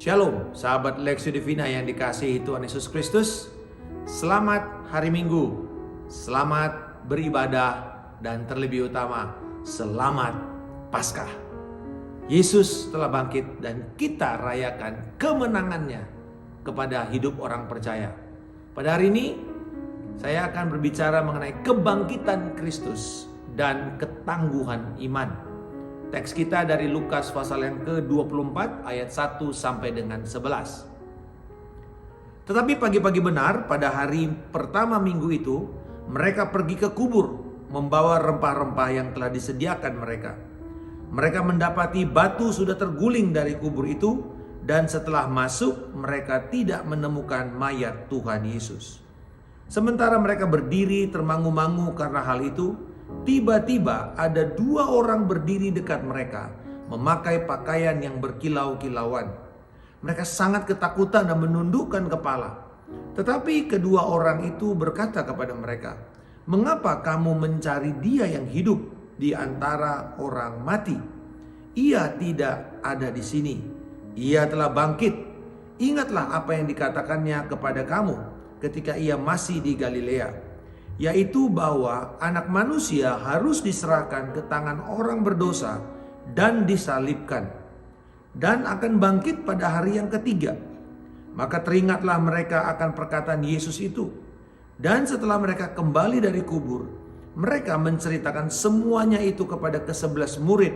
Shalom, sahabat Lexio Divina yang dikasihi Tuhan Yesus Kristus. Selamat hari Minggu, selamat beribadah, dan terlebih utama, selamat Paskah. Yesus telah bangkit dan kita rayakan kemenangannya kepada hidup orang percaya. Pada hari ini, saya akan berbicara mengenai kebangkitan Kristus dan ketangguhan iman. Teks kita dari Lukas pasal yang ke-24 ayat 1 sampai dengan 11. Tetapi pagi-pagi benar pada hari pertama minggu itu, mereka pergi ke kubur membawa rempah-rempah yang telah disediakan mereka. Mereka mendapati batu sudah terguling dari kubur itu, dan setelah masuk mereka tidak menemukan mayat Tuhan Yesus. Sementara mereka berdiri termangu-mangu karena hal itu, tiba-tiba ada dua orang berdiri dekat mereka, memakai pakaian yang berkilau-kilauan. Mereka sangat ketakutan dan menundukkan kepala. Tetapi kedua orang itu berkata kepada mereka, "Mengapa kamu mencari Dia yang hidup di antara orang mati? Ia tidak ada di sini. Ia telah bangkit. Ingatlah apa yang dikatakannya kepada kamu ketika ia masih di Galilea, yaitu bahwa anak manusia harus diserahkan ke tangan orang berdosa dan disalibkan, dan akan bangkit pada hari yang ketiga." Maka teringatlah mereka akan perkataan Yesus itu. Dan setelah mereka kembali dari kubur, mereka menceritakan semuanya itu kepada ke-11 murid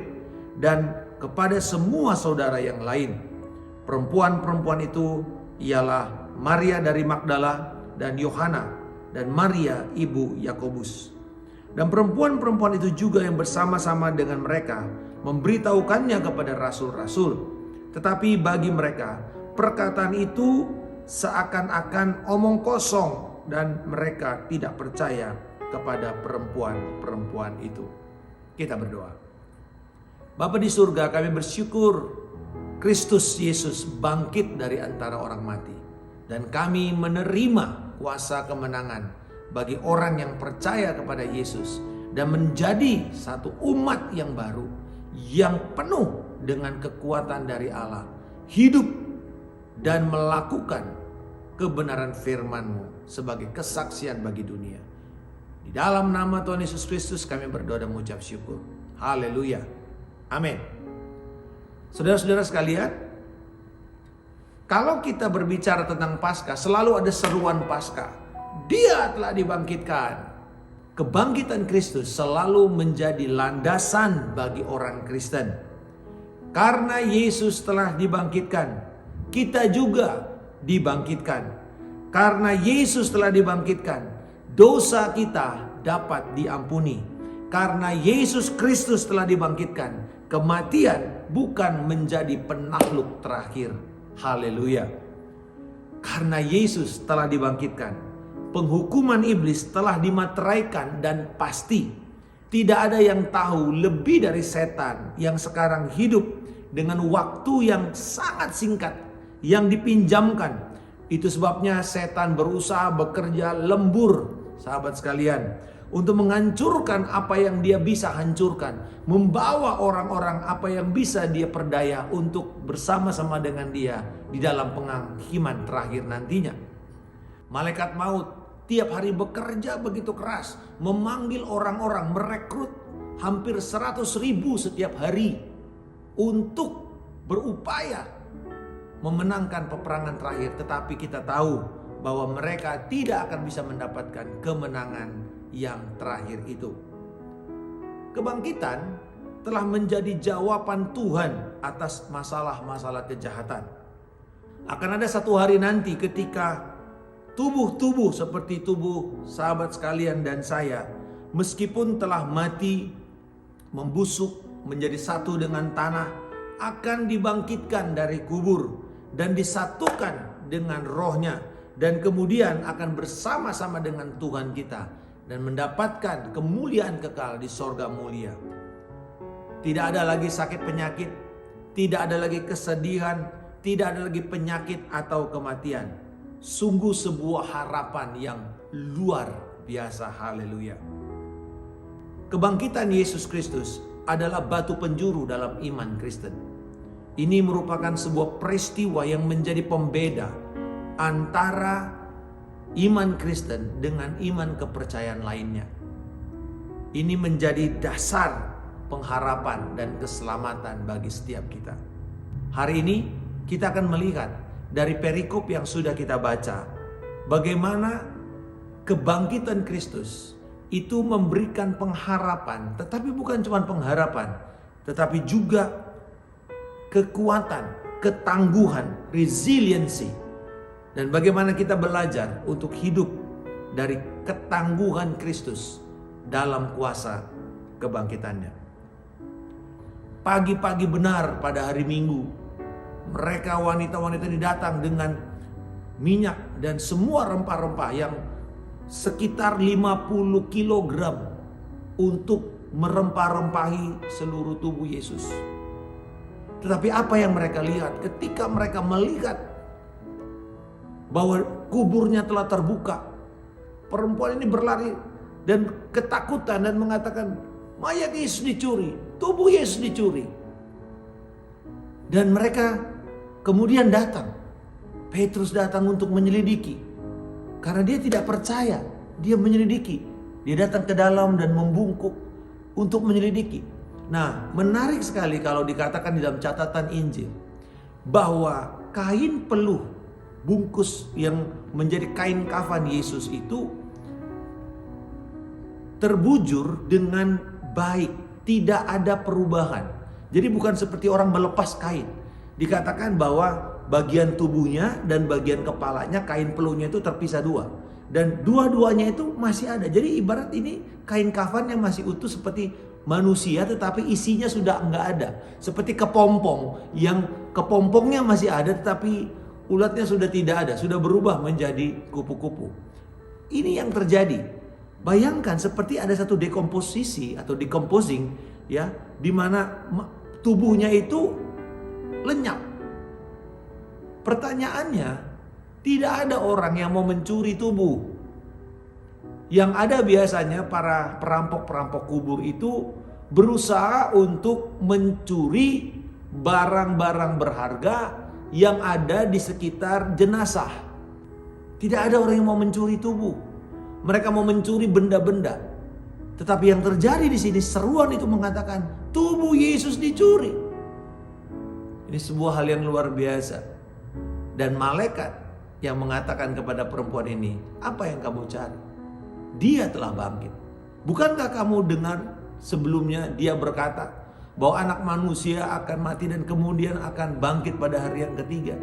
dan kepada semua saudara yang lain. Perempuan-perempuan itu ialah Maria dari Magdala dan Yohana dan Maria ibu Yakobus. Dan perempuan-perempuan itu juga yang bersama-sama dengan mereka memberitahukannya kepada rasul-rasul. Tetapi bagi mereka perkataan itu seakan-akan omong kosong, dan mereka tidak percaya kepada perempuan-perempuan itu. Kita berdoa. Bapa di surga, kami bersyukur Kristus Yesus bangkit dari antara orang mati, dan kami menerima kuasa kemenangan bagi orang yang percaya kepada Yesus dan menjadi satu umat yang baru yang penuh dengan kekuatan dari Allah, hidup dan melakukan kebenaran firman-Mu sebagai kesaksian bagi dunia. Di dalam nama Tuhan Yesus Kristus kami berdoa dan mengucap syukur. Haleluya. Amin. Saudara-saudara sekalian, kalau kita berbicara tentang Paskah, selalu ada seruan Paskah. Dia telah dibangkitkan. Kebangkitan Kristus selalu menjadi landasan bagi orang Kristen. Karena Yesus telah dibangkitkan, kita juga dibangkitkan. Karena Yesus telah dibangkitkan, dosa kita dapat diampuni. Karena Yesus Kristus telah dibangkitkan, kematian bukan menjadi penakluk terakhir. Haleluya. Karena Yesus telah dibangkitkan, penghukuman iblis telah dimateraikan dan pasti. Tidak ada yang tahu lebih dari setan yang sekarang hidup dengan waktu yang sangat singkat yang dipinjamkan. Itu sebabnya setan berusaha bekerja lembur, sahabat sekalian, untuk menghancurkan apa yang dia bisa hancurkan, membawa orang-orang apa yang bisa dia perdaya untuk bersama-sama dengan dia di dalam penghakiman terakhir nantinya. Malaikat maut tiap hari bekerja begitu keras, memanggil orang-orang, merekrut hampir 100.000 setiap hari untuk berupaya memenangkan peperangan terakhir. Tetapi kita tahu bahwa mereka tidak akan bisa mendapatkan kemenangan yang terakhir itu. Kebangkitan telah menjadi jawaban Tuhan atas masalah-masalah kejahatan. Akan ada satu hari nanti ketika tubuh-tubuh seperti tubuh sahabat sekalian dan saya, meskipun telah mati, membusuk menjadi satu dengan tanah, akan dibangkitkan dari kubur dan disatukan dengan rohnya, dan kemudian akan bersama-sama dengan Tuhan kita dan mendapatkan kemuliaan kekal di sorga mulia. Tidak ada lagi sakit penyakit, tidak ada lagi kesedihan, tidak ada lagi penyakit atau kematian. Sungguh sebuah harapan yang luar biasa. Haleluya. Kebangkitan Yesus Kristus adalah batu penjuru dalam iman Kristen. Ini merupakan sebuah peristiwa yang menjadi pembeda antara iman Kristen dengan iman kepercayaan lainnya. Ini menjadi dasar pengharapan dan keselamatan bagi setiap kita. Hari ini kita akan melihat dari perikop yang sudah kita baca, bagaimana kebangkitan Kristus itu memberikan pengharapan, tetapi bukan cuma pengharapan, tetapi juga kekuatan, ketangguhan, resiliency. Dan bagaimana kita belajar untuk hidup dari ketangguhan Kristus dalam kuasa kebangkitannya. Pagi-pagi benar pada hari Minggu, mereka wanita-wanita ini datang dengan minyak dan semua rempah-rempah yang sekitar 50 kilogram untuk merempah-rempahi seluruh tubuh Yesus. Tetapi apa yang mereka lihat ketika mereka melihat bahwa kuburnya telah terbuka, perempuan ini berlari dan ketakutan dan mengatakan, mayat Yesus dicuri, tubuh Yesus dicuri. Dan mereka kemudian datang, Petrus datang untuk menyelidiki, karena dia tidak percaya. Dia menyelidiki, dia datang ke dalam dan membungkuk untuk menyelidiki. Nah, menarik sekali kalau dikatakan di dalam catatan Injil bahwa kain peluh bungkus yang menjadi kain kafan Yesus itu terbujur dengan baik, tidak ada perubahan. Jadi bukan seperti orang melepas kain. Dikatakan bahwa bagian tubuhnya dan bagian kepalanya kain peluhnya itu terpisah dua, dan dua-duanya itu masih ada. Jadi ibarat ini kain kafan yang masih utuh seperti manusia, tetapi isinya sudah enggak ada. Seperti kepompong yang kepompongnya masih ada tetapi ulatnya sudah tidak ada, sudah berubah menjadi kupu-kupu. Ini yang terjadi. Bayangkan seperti ada satu dekomposisi atau decomposing, ya, di mana tubuhnya itu lenyap. Pertanyaannya, tidak ada orang yang mau mencuri tubuh. Yang ada biasanya para perampok-perampok kubur itu berusaha untuk mencuri barang-barang berharga yang ada di sekitar jenazah. Tidak ada orang yang mau mencuri tubuh. Mereka mau mencuri benda-benda. Tetapi yang terjadi di sini, seruan itu mengatakan tubuh Yesus dicuri. Ini sebuah hal yang luar biasa. Dan malaikat yang mengatakan kepada perempuan ini, apa yang kamu cari? Dia telah bangkit. Bukankah kamu dengar sebelumnya dia berkata bahwa anak manusia akan mati dan kemudian akan bangkit pada hari yang ketiga?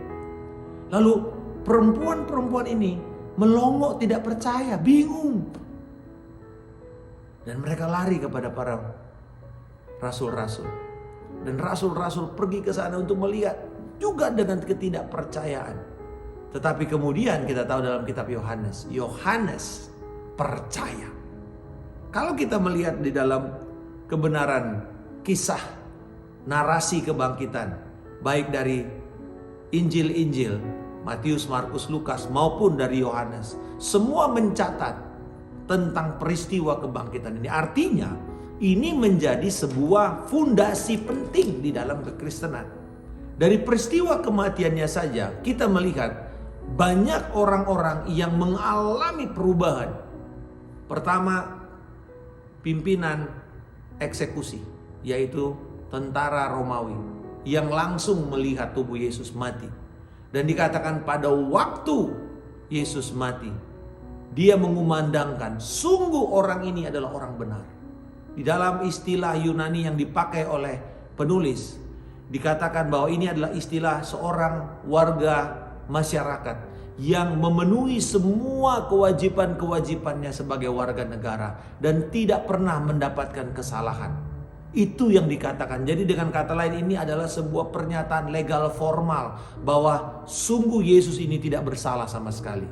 Lalu perempuan-perempuan ini melongo, tidak percaya, bingung. Dan mereka lari kepada para rasul-rasul. Dan rasul-rasul pergi ke sana untuk melihat juga dengan ketidakpercayaan. Tetapi kemudian kita tahu dalam kitab Yohanes percaya. Kalau kita melihat di dalam kebenaran kisah narasi kebangkitan, baik dari Injil-Injil Matius, Markus, Lukas maupun dari Yohanes, semua mencatat tentang peristiwa kebangkitan ini. Artinya ini menjadi sebuah fondasi penting di dalam kekristenan. Dari peristiwa kematiannya saja kita melihat banyak orang-orang yang mengalami perubahan. Pertama, pimpinan eksekusi, yaitu tentara Romawi yang langsung melihat tubuh Yesus mati. Dan dikatakan pada waktu Yesus mati, dia mengumandangkan, sungguh orang ini adalah orang benar. Di dalam istilah Yunani yang dipakai oleh penulis, dikatakan bahwa ini adalah istilah seorang warga masyarakat yang memenuhi semua kewajiban-kewajibannya sebagai warga negara dan tidak pernah mendapatkan kesalahan. Itu yang dikatakan. Jadi dengan kata lain, ini adalah sebuah pernyataan legal formal bahwa sungguh Yesus ini tidak bersalah sama sekali.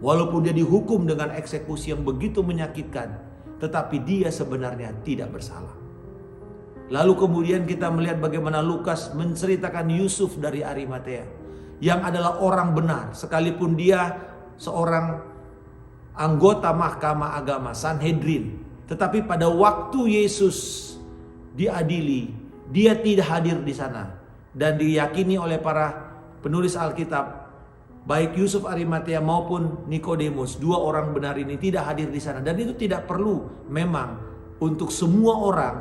Walaupun dia dihukum dengan eksekusi yang begitu menyakitkan, tetapi dia sebenarnya tidak bersalah. Lalu kemudian kita melihat bagaimana Lukas menceritakan Yusuf dari Arimatea, yang adalah orang benar, sekalipun dia seorang anggota mahkamah agama Sanhedrin. Tetapi pada waktu Yesus diadili, dia tidak hadir di sana. dan diyakini oleh para penulis Alkitab, baik Yusuf Arimatea maupun Nikodemus, dua orang benar ini tidak hadir di sana. Dan itu tidak perlu memang untuk semua orang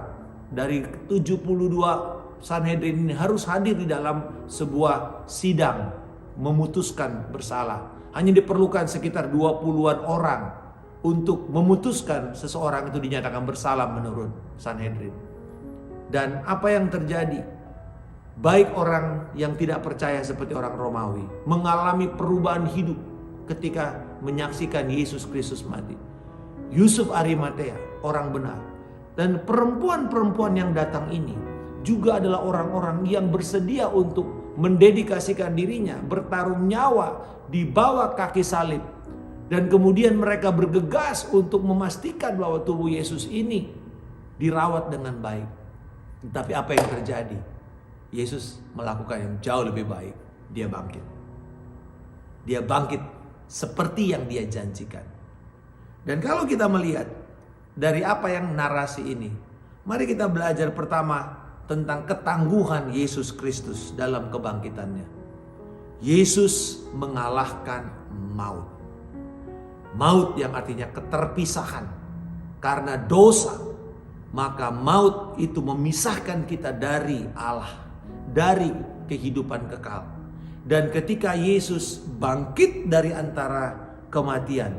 dari 72 Sanhedrin ini harus hadir di dalam sebuah sidang memutuskan bersalah. Hanya diperlukan sekitar 20-an orang untuk memutuskan seseorang itu dinyatakan bersalah menurut Sanhedrin. Dan apa yang terjadi? Baik orang yang tidak percaya seperti orang Romawi mengalami perubahan hidup ketika menyaksikan Yesus Kristus mati. Yusuf Arimatea, orang benar. Dan perempuan-perempuan yang datang ini juga adalah orang-orang yang bersedia untuk mendedikasikan dirinya, bertaruh nyawa di bawah kaki salib. Dan kemudian mereka bergegas untuk memastikan bahwa tubuh Yesus ini dirawat dengan baik. Tapi apa yang terjadi? Yesus melakukan yang jauh lebih baik. Dia bangkit. Dia bangkit seperti yang dia janjikan. Dan kalau kita melihat dari apa yang narasi ini, mari kita belajar pertama tentang ketangguhan Yesus Kristus dalam kebangkitannya. Yesus mengalahkan maut. Maut yang artinya keterpisahan karena dosa. Maka maut itu memisahkan kita dari Allah, dari kehidupan kekal. Dan ketika Yesus bangkit dari antara kematian,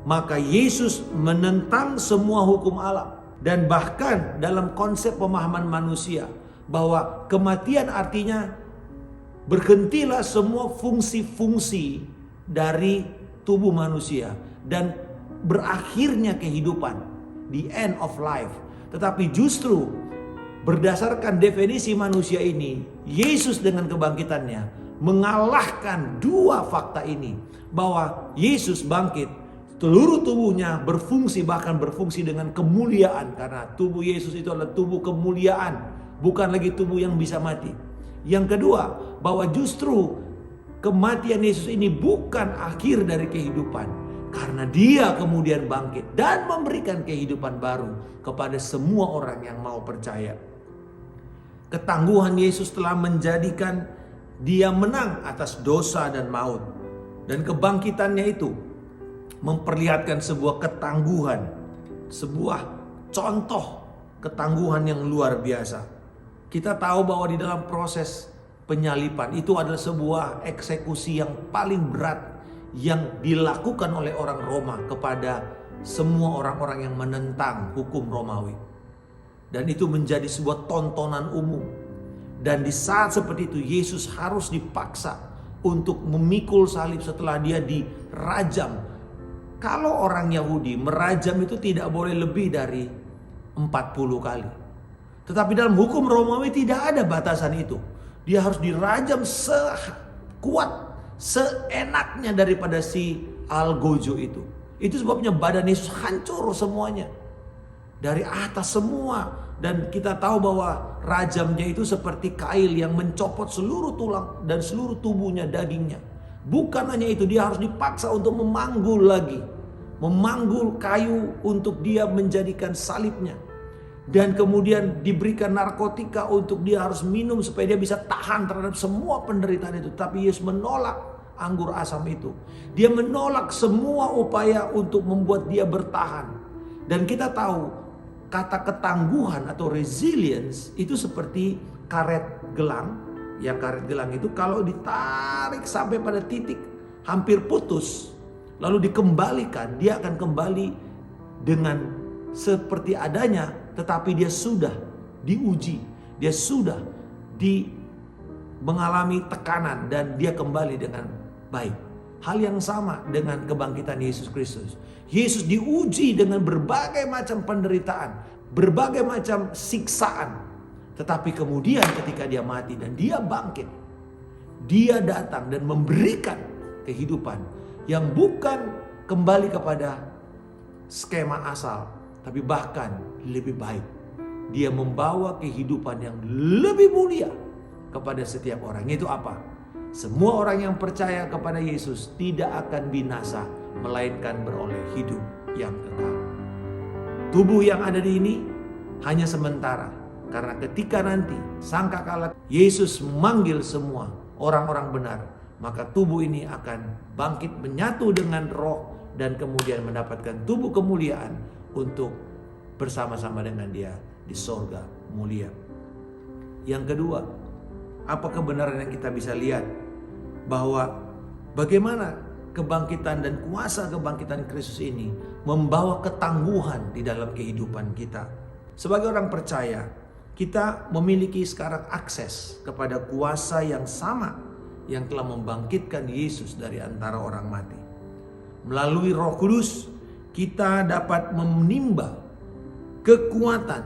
maka Yesus menentang semua hukum alam. Dan bahkan dalam konsep pemahaman manusia, bahwa kematian artinya berhentilah semua fungsi-fungsi dari tubuh manusia dan berakhirnya kehidupan, the end of life. Tetapi justru berdasarkan definisi manusia ini, Yesus dengan kebangkitannya mengalahkan dua fakta ini. Bahwa Yesus bangkit, seluruh tubuhnya berfungsi, bahkan berfungsi dengan kemuliaan. Karena tubuh Yesus itu adalah tubuh kemuliaan, bukan lagi tubuh yang bisa mati. Yang kedua, bahwa justru kematian Yesus ini bukan akhir dari kehidupan. Karena dia kemudian bangkit dan memberikan kehidupan baru kepada semua orang yang mau percaya. Ketangguhan Yesus telah menjadikan dia menang atas dosa dan maut. Dan kebangkitannya itu memperlihatkan sebuah ketangguhan, sebuah contoh ketangguhan yang luar biasa. Kita tahu bahwa di dalam proses penyaliban itu adalah sebuah eksekusi yang paling berat yang dilakukan oleh orang Roma kepada semua orang-orang yang menentang hukum Romawi. Dan itu menjadi sebuah tontonan umum. Dan di saat seperti itu Yesus harus dipaksa untuk memikul salib setelah dia dirajam. Kalau orang Yahudi merajam itu tidak boleh lebih dari 40 kali. Tetapi dalam hukum Romawi tidak ada batasan itu. Dia harus dirajam sekuat, seenaknya daripada si algojo itu. Itu sebabnya badan Yesus hancur semuanya. Dari atas semua. Dan kita tahu bahwa rajamnya itu seperti kail yang mencopot seluruh tulang dan seluruh tubuhnya, dagingnya. Bukan hanya itu, dia harus dipaksa untuk memanggul lagi. Memanggul kayu untuk dia menjadikan salibnya. Dan kemudian diberikan narkotika untuk dia harus minum supaya dia bisa tahan terhadap semua penderitaan itu. Tapi Yesus menolak anggur asam itu. Dia menolak semua upaya untuk membuat dia bertahan. Dan kita tahu kata ketangguhan atau resilience itu seperti karet gelang. Ya, karet gelang itu kalau ditarik sampai pada titik hampir putus, lalu dikembalikan, dia akan kembali dengan seperti adanya. Tetapi dia sudah diuji, dia sudah mengalami tekanan dan dia kembali dengan baik. Hal yang sama dengan kebangkitan Yesus Kristus. Yesus diuji dengan berbagai macam penderitaan, berbagai macam siksaan. Tetapi kemudian ketika dia mati dan dia bangkit, dia datang dan memberikan kehidupan yang bukan kembali kepada skema asal, tapi bahkan lebih baik. Dia membawa kehidupan yang lebih mulia kepada setiap orang. Itu apa? Semua orang yang percaya kepada Yesus tidak akan binasa, melainkan beroleh hidup yang kekal. Tubuh yang ada di ini hanya sementara. Karena ketika nanti sangkakala Yesus memanggil semua orang-orang benar, maka tubuh ini akan bangkit menyatu dengan roh dan kemudian mendapatkan tubuh kemuliaan untuk bersama-sama dengan Dia di sorga mulia. Yang kedua, apa kebenaran yang kita bisa lihat? Bahwa bagaimana kebangkitan dan kuasa kebangkitan Kristus ini membawa ketangguhan di dalam kehidupan kita. Sebagai orang percaya, kita memiliki sekarang akses kepada kuasa yang sama yang telah membangkitkan Yesus dari antara orang mati. Melalui Roh Kudus, kita dapat menimba kekuatan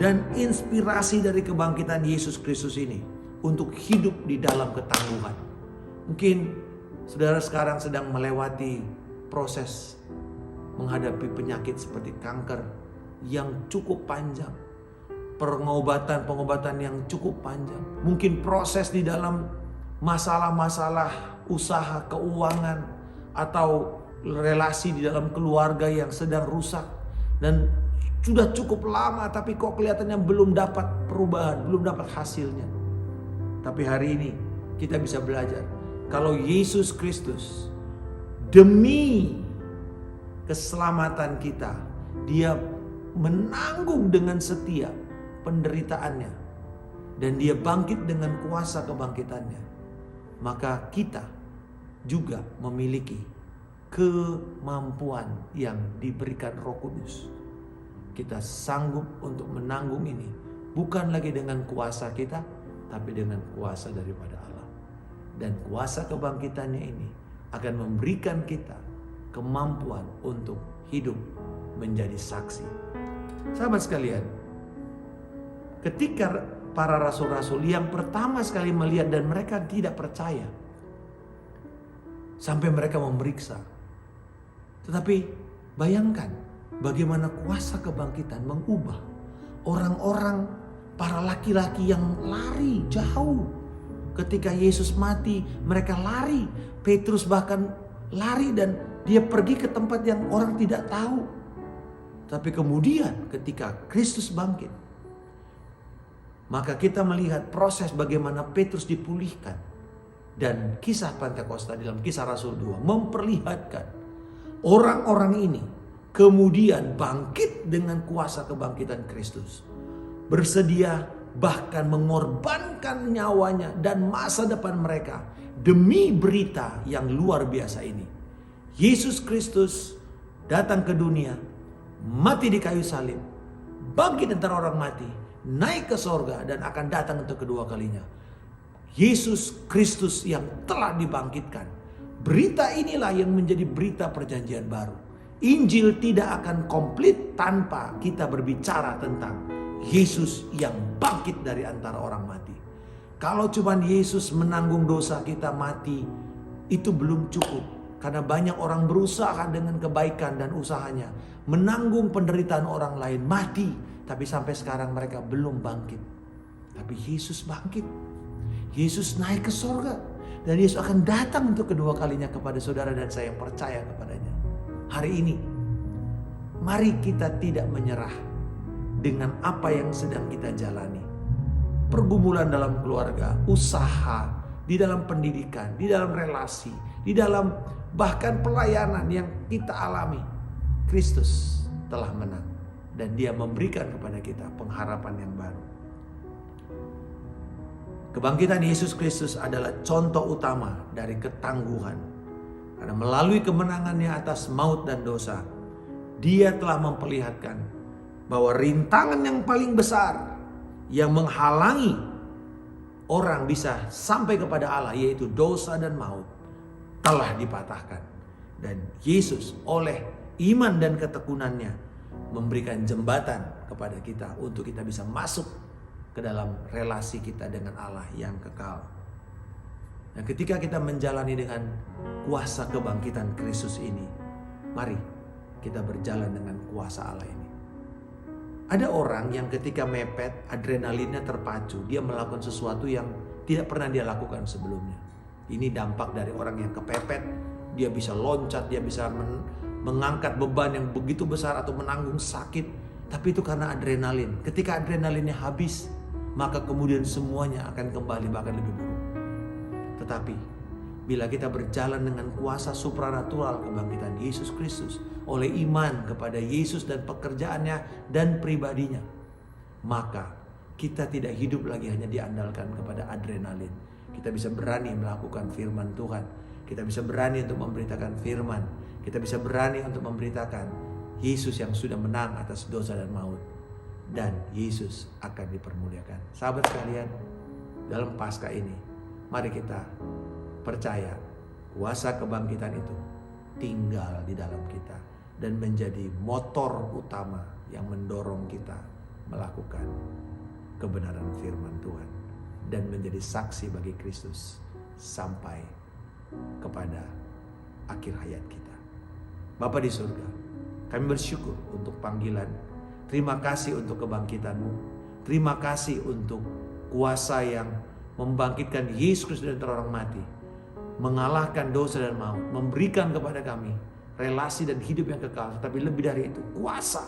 dan inspirasi dari kebangkitan Yesus Kristus ini untuk hidup di dalam ketangguhan. Mungkin saudara sekarang sedang melewati proses menghadapi penyakit seperti kanker yang cukup panjang, pengobatan yang cukup panjang. Mungkin proses di dalam masalah-masalah usaha, keuangan, atau relasi di dalam keluarga yang sedang rusak. Dan sudah cukup lama tapi kok kelihatannya belum dapat perubahan, belum dapat hasilnya. Tapi hari ini kita bisa belajar kalau Yesus Kristus demi keselamatan kita, Dia menanggung dengan setia penderitaannya dan Dia bangkit dengan kuasa kebangkitannya. Maka kita juga memiliki kemampuan yang diberikan Roh Kudus. Kita sanggup untuk menanggung ini, bukan lagi dengan kuasa kita, tapi dengan kuasa daripada Allah. Dan kuasa kebangkitannya ini akan memberikan kita kemampuan untuk hidup menjadi saksi. Sahabat sekalian, ketika para rasul-rasul yang pertama sekali melihat dan mereka tidak percaya, sampai mereka memeriksa. Tetapi bayangkan bagaimana kuasa kebangkitan mengubah orang-orang, para laki-laki yang lari jauh. Ketika Yesus mati, mereka lari. Petrus bahkan lari dan dia pergi ke tempat yang orang tidak tahu. Tapi kemudian ketika Kristus bangkit, maka kita melihat proses bagaimana Petrus dipulihkan. Dan kisah Pentakosta dalam Kisah Rasul 2 memperlihatkan orang-orang ini kemudian bangkit dengan kuasa kebangkitan Kristus. Bersedia bahkan mengorbankan nyawanya dan masa depan mereka demi berita yang luar biasa ini. Yesus Kristus datang ke dunia, mati di kayu salib, bangkit antara orang mati, naik ke sorga dan akan datang untuk kedua kalinya. Yesus Kristus yang telah dibangkitkan. Berita inilah yang menjadi berita perjanjian baru. Injil tidak akan komplit tanpa kita berbicara tentang Yesus yang bangkit dari antara orang mati. Kalau cuma Yesus menanggung dosa kita mati, itu belum cukup. Karena banyak orang berusaha dengan kebaikan dan usahanya menanggung penderitaan orang lain mati. Tapi sampai sekarang mereka belum bangkit. Tapi Yesus bangkit. Yesus naik ke sorga. Dan Yesus akan datang untuk kedua kalinya kepada saudara dan saya yang percaya kepadanya. Hari ini, mari kita tidak menyerah dengan apa yang sedang kita jalani. Pergumulan dalam keluarga, usaha, di dalam pendidikan, di dalam relasi, di dalam bahkan pelayanan yang kita alami. Kristus telah menang. Dan Dia memberikan kepada kita pengharapan yang baru. Kebangkitan Yesus Kristus adalah contoh utama dari ketangguhan. Karena melalui kemenangannya atas maut dan dosa, Dia telah memperlihatkan bahwa rintangan yang paling besar yang menghalangi orang bisa sampai kepada Allah, yaitu dosa dan maut, telah dipatahkan. Dan Yesus oleh iman dan ketekunannya memberikan jembatan kepada kita untuk kita bisa masuk ke dalam relasi kita dengan Allah yang kekal. Dan ketika kita menjalani dengan kuasa kebangkitan Kristus ini, mari kita berjalan dengan kuasa Allah ini. Ada orang yang ketika mepet, adrenalinnya terpacu, dia melakukan sesuatu yang tidak pernah dia lakukan sebelumnya. Ini dampak dari orang yang kepepet, dia bisa loncat, dia bisa mengangkat beban yang begitu besar atau menanggung sakit. Tapi itu karena adrenalin. Ketika adrenalinnya habis, maka kemudian semuanya akan kembali bahkan lebih buruk. Tetapi bila kita berjalan dengan kuasa supranatural kebangkitan Yesus Kristus, oleh iman kepada Yesus dan pekerjaannya dan pribadinya, maka kita tidak hidup lagi hanya diandalkan kepada adrenalin. Kita bisa berani melakukan firman Tuhan. Kita bisa berani untuk memberitakan firman. Kita bisa berani untuk memberitakan Yesus yang sudah menang atas dosa dan maut. Dan Yesus akan dipermuliakan. Sahabat sekalian, dalam Paskah ini, mari kita percaya kuasa kebangkitan itu tinggal di dalam kita dan menjadi motor utama yang mendorong kita melakukan kebenaran firman Tuhan dan menjadi saksi bagi Kristus sampai kepada akhir hayat kita. Bapa di surga, kami bersyukur untuk panggilan. Terima kasih untuk kebangkitan-Mu. Terima kasih untuk kuasa yang membangkitkan Yesus Kristus dari antara orang mati, mengalahkan dosa dan maut, memberikan kepada kami relasi dan hidup yang kekal. Tapi lebih dari itu, kuasa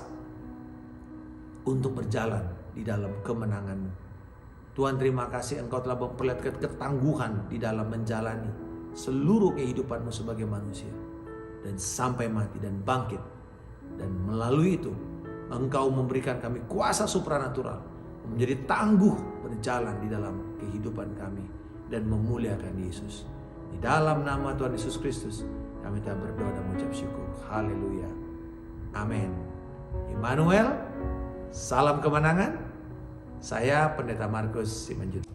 untuk berjalan di dalam kemenangan-Mu. Tuhan, terima kasih Engkau telah memperlihatkan ketangguhan di dalam menjalani seluruh kehidupan-Mu sebagai manusia, dan sampai mati dan bangkit. Dan melalui itu Engkau memberikan kami kuasa supranatural menjadi tangguh berjalan di dalam kehidupan kami dan memuliakan Yesus. Di dalam nama Tuhan Yesus Kristus kami telah berdoa dan mengucap syukur. Haleluya. Amin. Immanuel, salam kemenangan. Saya Pendeta Markus Simanjuntak.